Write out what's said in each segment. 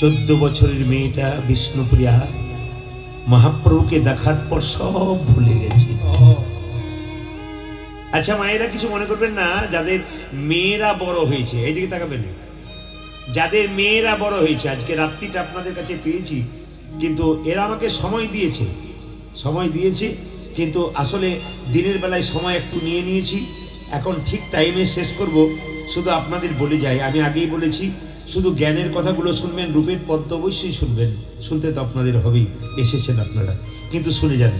14 বছরের মেয়েটা বিষ্ণুপ্রিয়া মহাপ্রভুকে দেখার পর সব ভুলে গেছে। আচ্ছা মায়েরা কিছু মনে করবেন না, যাদের মেয়েরা বড় হয়েছে, এইদিকে তাকাবেন, যাদের মেয়েরা বড় হয়েছে, আজকে রাত্রিটা আপনাদের কাছে পেয়েছি, কিন্তু এরা আমাকে সময় দিয়েছে, কিন্তু আসলে দিনের বেলায় সময় একটু নিয়ে নিয়েছি। এখন ঠিক টাইমে শেষ করব। শুধু আপনাদের বলে যাই, আমি আগেই বলেছি, শুধু জ্ঞানের কথাগুলো শুনবেন, রূপের পদ্ম অবশ্যই শুনবেন, শুনতে তো আপনাদের হবেই, এসেছেন আপনারা, কিন্তু শুনে যান।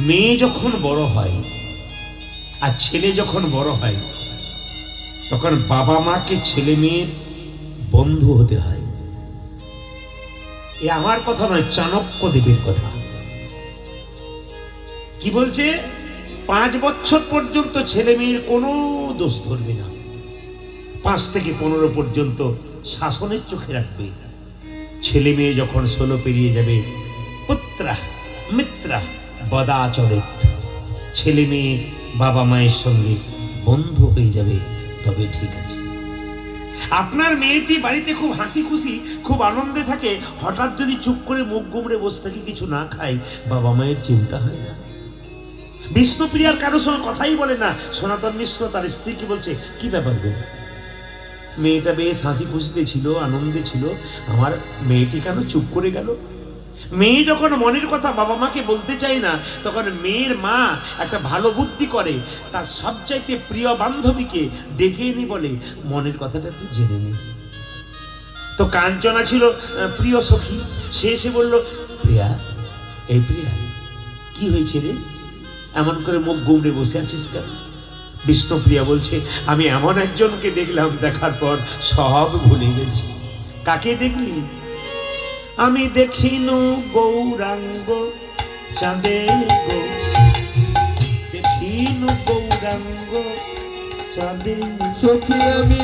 মেয়ে যখন বড় হয় আর ছেলে যখন বড় হয়, তখন বাবা মাকে ছেলে মেয়ের বন্ধু হতে হয়। এ আমার কথা নয়, চাণক্য দেবের কথা। কি বলছে? 5 বছর পর্যন্ত ছেলে মেয়ের কোনো দোষ ধরবে না, 5 থেকে 15 পর্যন্ত শাসনের চোখে রাখবে। ছেলে মেয়ে যখন 16 পেরিয়ে যাবে, পুত্রা মিত্রা বদাচরিত, ছেলে মেয়ে বাবা মায়ের সঙ্গে বন্ধু হয়ে যাবে, তবে ঠিক আছে। আপনার মেয়েটি বাড়িতে খুব হাসি খুশি, খুব আনন্দে থাকে, হঠাৎ যদি চুপ করে মুখ গুমড়ে বসে থাকে, কিছু না খায়, বাবা মায়ের চিন্তা হয় না। বিষ্ণুপ্রিয়ার কারোর সঙ্গে কথাই বলে না। সনাতন মিশ্র তার স্ত্রীকে বলছে, কি ব্যাপার গো, মেয়েটা বেশ হাসি খুশিতে ছিল, আনন্দে ছিল, আমার মেয়েটি কেন চুপ করে গেল? মেয়ে যখন মনের কথা বাবা মাকে বলতে চায় না, তখন মেয়ের মা একটা ভালো বুদ্ধি করে, তার সবচাইতে প্রিয় বান্ধবীকে ডেকে এনে বলে, মনের কথাটা একটু জেনে নি। তো কাঞ্চনা ছিল প্রিয় সখী, সে এসে বলল, প্রিয়া, এই প্রিয়া, কি হয়েছে রে, এমন করে মুখ গুমড়ে বসে আছিস কেন? বিষ্ণুপ্রিয়া বলছে, আমি এমন একজনকে দেখলাম, দেখার পর সব ভুলে গেছি। কাকে দেখলি? আমি দেখিনু গৌরাঙ্গ চাঁদে গো, দেখিনু গৌরাঙ্গ চাঁদে, সখী আমি